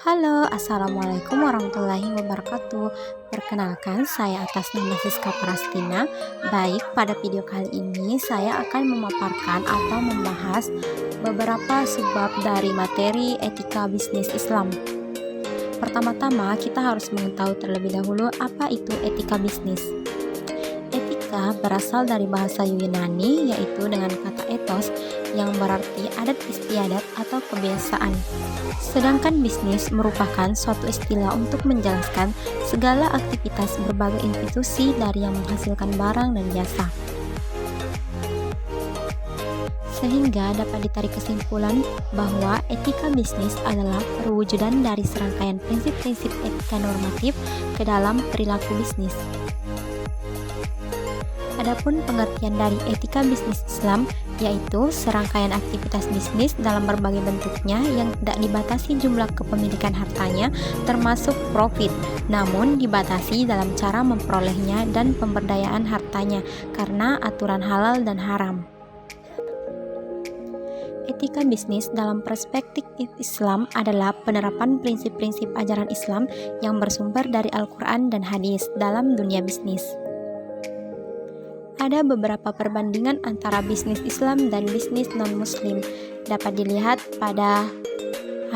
Halo, Assalamualaikum warahmatullahi wabarakatuh. Perkenalkan, saya atas nama Siska Prastina. Baik, pada video kali ini saya akan memaparkan atau membahas beberapa subbab dari materi etika bisnis Islam. Pertama-tama, kita harus mengetahui terlebih dahulu apa itu etika bisnis. Etika berasal dari bahasa Yunani, yaitu dengan kata ethos yang berarti adat istiadat atau kebiasaan. Sedangkan bisnis merupakan suatu istilah untuk menjelaskan segala aktivitas berbagai institusi dari yang menghasilkan barang dan jasa. Sehingga dapat ditarik kesimpulan bahwa etika bisnis adalah perwujudan dari serangkaian prinsip-prinsip etika normatif ke dalam perilaku bisnis. Adapun pengertian dari etika bisnis Islam yaitu serangkaian aktivitas bisnis dalam berbagai bentuknya yang tidak dibatasi jumlah kepemilikan hartanya termasuk profit, namun dibatasi dalam cara memperolehnya dan pemberdayaan hartanya karena aturan halal dan haram. Etika bisnis dalam perspektif Islam adalah penerapan prinsip-prinsip ajaran Islam yang bersumber dari Al-Quran dan hadis dalam dunia bisnis. Ada beberapa perbandingan antara bisnis Islam dan bisnis non-Muslim dapat dilihat pada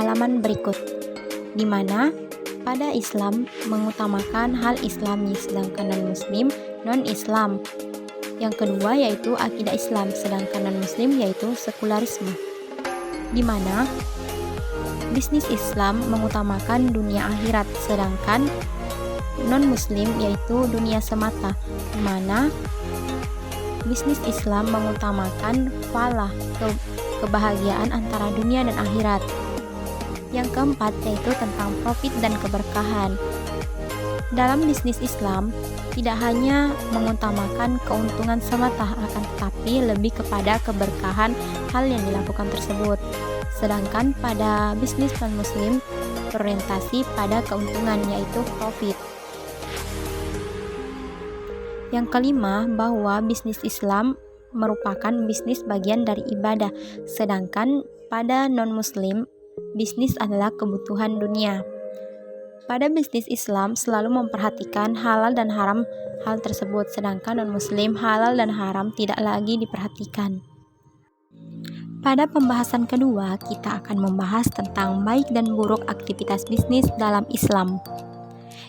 halaman berikut, di mana pada Islam mengutamakan hal Islami sedangkan non-Muslim non-Islam. Yang kedua yaitu akidah Islam sedangkan non-Muslim yaitu sekularisme, di mana bisnis Islam mengutamakan dunia akhirat sedangkan non-Muslim yaitu dunia semata, di mana bisnis Islam mengutamakan falah, kebahagiaan antara dunia dan akhirat. Yang keempat yaitu tentang profit dan keberkahan. Dalam bisnis Islam tidak hanya mengutamakan keuntungan semata, akan tetapi lebih kepada keberkahan hal yang dilakukan tersebut. Sedangkan pada bisnis non-Muslim berorientasi pada keuntungan yaitu profit. Yang kelima, bahwa bisnis Islam merupakan bisnis bagian dari ibadah, sedangkan pada non-Muslim, bisnis adalah kebutuhan dunia. Pada bisnis Islam selalu memperhatikan halal dan haram hal tersebut, sedangkan non-Muslim halal dan haram tidak lagi diperhatikan. Pada pembahasan kedua, kita akan membahas tentang baik dan buruk aktivitas bisnis dalam Islam.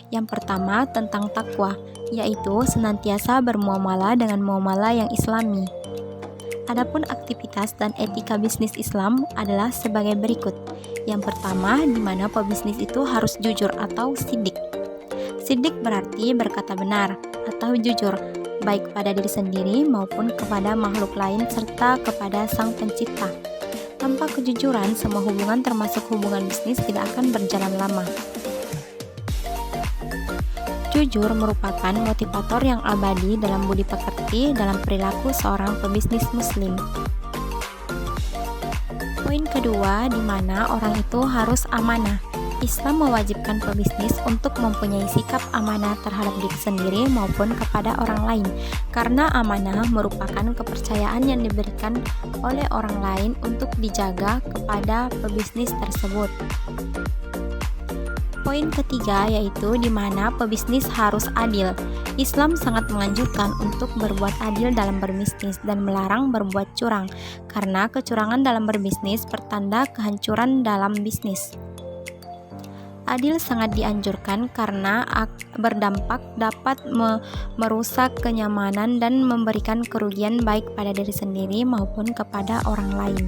Yang pertama tentang takwa, yaitu senantiasa bermuamalah dengan muamalah yang islami. Adapun aktivitas dan etika bisnis Islam adalah sebagai berikut. Yang pertama, di mana pebisnis itu harus jujur atau sidik. Sidik berarti berkata benar atau jujur, baik pada diri sendiri maupun kepada makhluk lain serta kepada Sang Pencipta. Tanpa kejujuran, semua hubungan termasuk hubungan bisnis tidak akan berjalan lama. Jujur merupakan motivator yang abadi dalam budi pekerti dalam perilaku seorang pebisnis muslim. Poin kedua, di mana orang itu harus amanah. Islam mewajibkan pebisnis untuk mempunyai sikap amanah terhadap diri sendiri maupun kepada orang lain, karena amanah merupakan kepercayaan yang diberikan oleh orang lain untuk dijaga kepada pebisnis tersebut. Poin ketiga yaitu di mana pebisnis harus adil. Islam sangat menganjurkan untuk berbuat adil dalam berbisnis dan melarang berbuat curang, karena kecurangan dalam berbisnis pertanda kehancuran dalam bisnis. Adil sangat dianjurkan karena berdampak dapat merusak kenyamanan dan memberikan kerugian baik pada diri sendiri maupun kepada orang lain.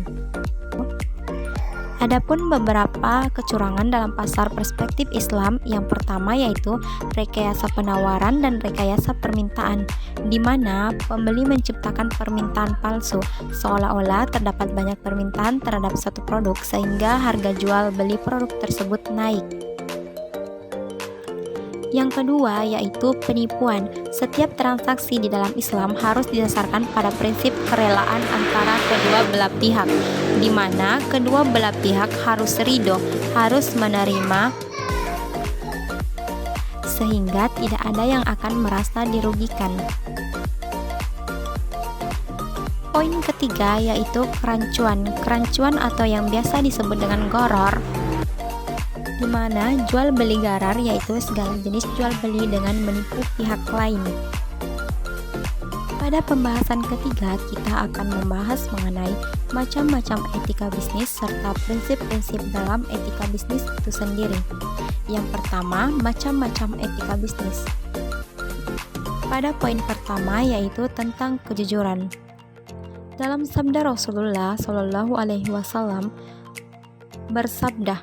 Adapun beberapa kecurangan dalam pasar perspektif Islam, yang pertama yaitu rekayasa penawaran dan rekayasa permintaan, di mana pembeli menciptakan permintaan palsu, seolah-olah terdapat banyak permintaan terhadap satu produk sehingga harga jual beli produk tersebut naik. Yang kedua yaitu penipuan. Setiap transaksi di dalam Islam harus didasarkan pada prinsip kerelaan antara kedua belah pihak, di mana kedua belah pihak harus ridho, harus menerima, sehingga tidak ada yang akan merasa dirugikan. Poin ketiga yaitu kerancuan. Kerancuan atau yang biasa disebut dengan gharar di mana jual beli gharar yaitu segala jenis jual beli dengan menipu pihak lain. Pada pembahasan ketiga, kita akan membahas mengenai macam-macam etika bisnis serta prinsip-prinsip dalam etika bisnis itu sendiri. Yang pertama, macam-macam etika bisnis. Pada poin pertama yaitu tentang kejujuran. Dalam sabda Rasulullah Shallallahu Alaihi Wasallam bersabda,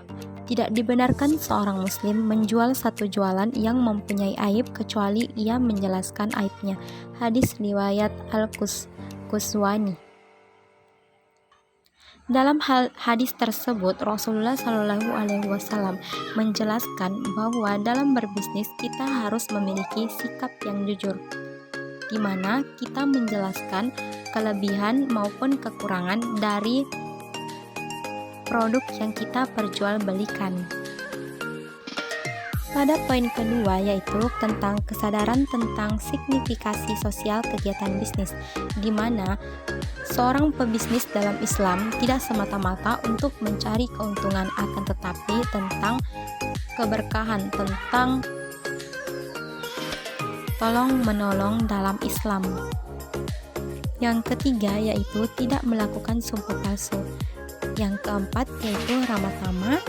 tidak dibenarkan seorang muslim menjual satu jualan yang mempunyai aib kecuali ia menjelaskan aibnya. Hadis riwayat Al-Quswani. Dalam hadis tersebut, Rasulullah Shallallahu Alaihi Wasallam menjelaskan bahwa dalam berbisnis kita harus memiliki sikap yang jujur, di mana kita menjelaskan kelebihan maupun kekurangan dari produk yang kita perjualbelikan. Pada poin kedua yaitu tentang kesadaran tentang signifikasi sosial kegiatan bisnis, di mana seorang pebisnis dalam Islam tidak semata-mata untuk mencari keuntungan, akan tetapi tentang keberkahan, tentang tolong-menolong dalam Islam. Yang ketiga yaitu tidak melakukan sumpah palsu. Yang keempat yaitu ramah tamah.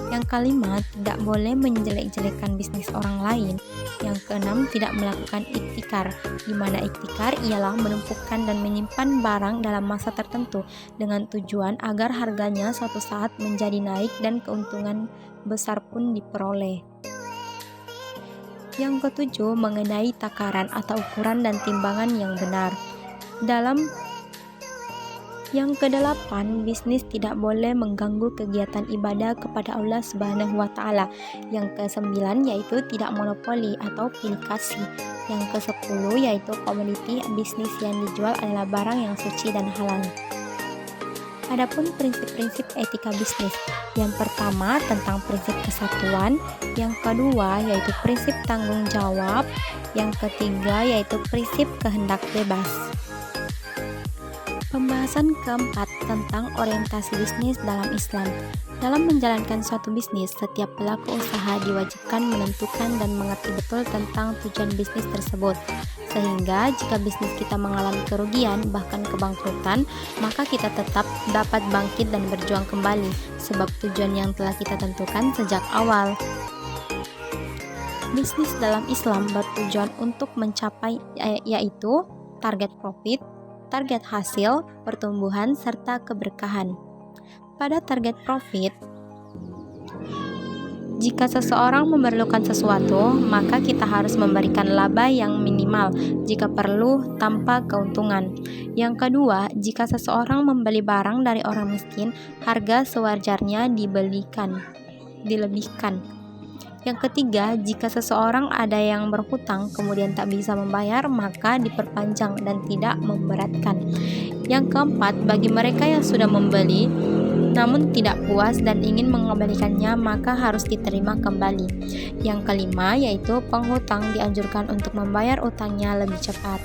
Yang kelima, tidak boleh menjelek-jelekan bisnis orang lain. Yang keenam, tidak melakukan iktikar, di mana iktikar ialah menumpukan dan menyimpan barang dalam masa tertentu dengan tujuan agar harganya suatu saat menjadi naik dan keuntungan besar pun diperoleh. Yang ketujuh, mengenai takaran atau ukuran dan timbangan yang benar. Yang kedelapan, bisnis tidak boleh mengganggu kegiatan ibadah kepada Allah Subhanahu wa Ta'ala. Yang kesembilan yaitu tidak monopoli atau pilih kasih. Yang kesepuluh yaitu komoditi bisnis yang dijual adalah barang yang suci dan halal. Adapun prinsip-prinsip etika bisnis, yang pertama tentang prinsip kesatuan, yang kedua yaitu prinsip tanggung jawab, yang ketiga yaitu prinsip kehendak bebas. Pembahasan keempat tentang orientasi bisnis dalam Islam. Dalam menjalankan suatu bisnis, setiap pelaku usaha diwajibkan menentukan dan mengerti betul tentang tujuan bisnis tersebut. Sehingga jika bisnis kita mengalami kerugian, bahkan kebangkrutan, maka kita tetap dapat bangkit dan berjuang kembali, sebab tujuan yang telah kita tentukan sejak awal. Bisnis dalam Islam bertujuan untuk mencapai yaitu target profit, target hasil, pertumbuhan, serta keberkahan. Pada target profit, jika seseorang memerlukan sesuatu, maka kita harus memberikan laba yang minimal, jika perlu tanpa keuntungan. Yang kedua, jika seseorang membeli barang dari orang miskin, harga sewajarnya dilebihkan. Yang ketiga, jika seseorang ada yang berhutang kemudian tak bisa membayar, maka diperpanjang dan tidak memberatkan. Yang keempat, bagi mereka yang sudah membeli namun tidak puas dan ingin mengembalikannya, maka harus diterima kembali. Yang kelima, yaitu penghutang dianjurkan untuk membayar utangnya lebih cepat.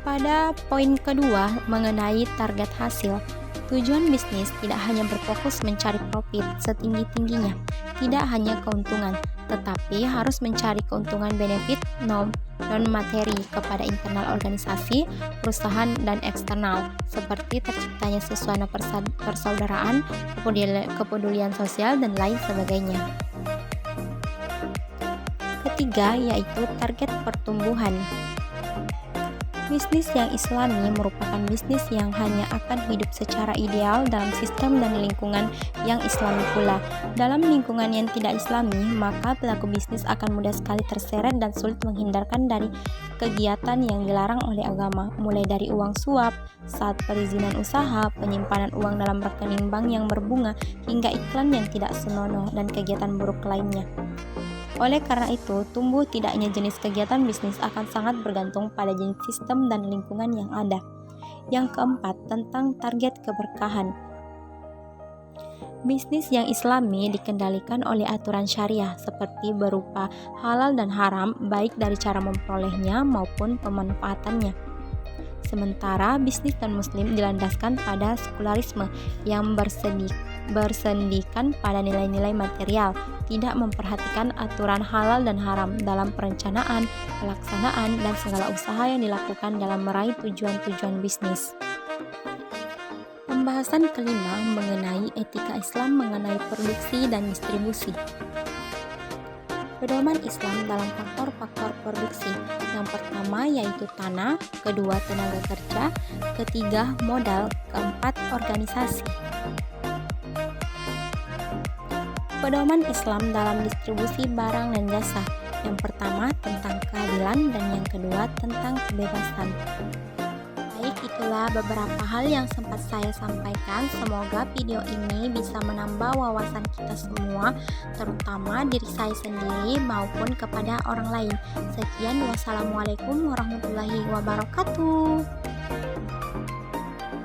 Pada poin kedua mengenai target hasil, tujuan bisnis tidak hanya berfokus mencari profit setinggi-tingginya, tidak hanya keuntungan, tetapi harus mencari keuntungan benefit non-materi kepada internal organisasi, perusahaan, dan eksternal, seperti terciptanya suasana persaudaraan, kepedulian sosial, dan lain sebagainya. Ketiga, yaitu target pertumbuhan. Bisnis yang islami merupakan bisnis yang hanya akan hidup secara ideal dalam sistem dan lingkungan yang islami pula. Dalam lingkungan yang tidak islami, maka pelaku bisnis akan mudah sekali terseret dan sulit menghindarkan dari kegiatan yang dilarang oleh agama, mulai dari uang suap saat perizinan usaha, penyimpanan uang dalam rekening bank yang berbunga, hingga iklan yang tidak senonoh dan kegiatan buruk lainnya. Oleh karena itu, tumbuh tidaknya jenis kegiatan bisnis akan sangat bergantung pada jenis sistem dan lingkungan yang ada. Yang keempat, tentang target keberkahan. Bisnis yang islami dikendalikan oleh aturan syariah seperti berupa halal dan haram, baik dari cara memperolehnya maupun pemanfaatannya. Sementara bisnis non-muslim dilandaskan pada sekularisme yang bersendikan pada nilai-nilai material, tidak memperhatikan aturan halal dan haram dalam perencanaan, pelaksanaan, dan segala usaha yang dilakukan dalam meraih tujuan-tujuan bisnis. Pembahasan kelima mengenai etika Islam mengenai produksi dan distribusi. Pedoman Islam dalam faktor-faktor produksi. Yang pertama yaitu tanah, kedua tenaga kerja, ketiga modal, keempat organisasi. Pedoman Islam dalam distribusi barang dan jasa. Yang pertama tentang keadilan dan yang kedua tentang kebebasan. Baik, itulah beberapa hal yang sempat saya sampaikan. Semoga video ini bisa menambah wawasan kita semua, terutama diri saya sendiri maupun kepada orang lain. Sekian, wassalamualaikum warahmatullahi wabarakatuh.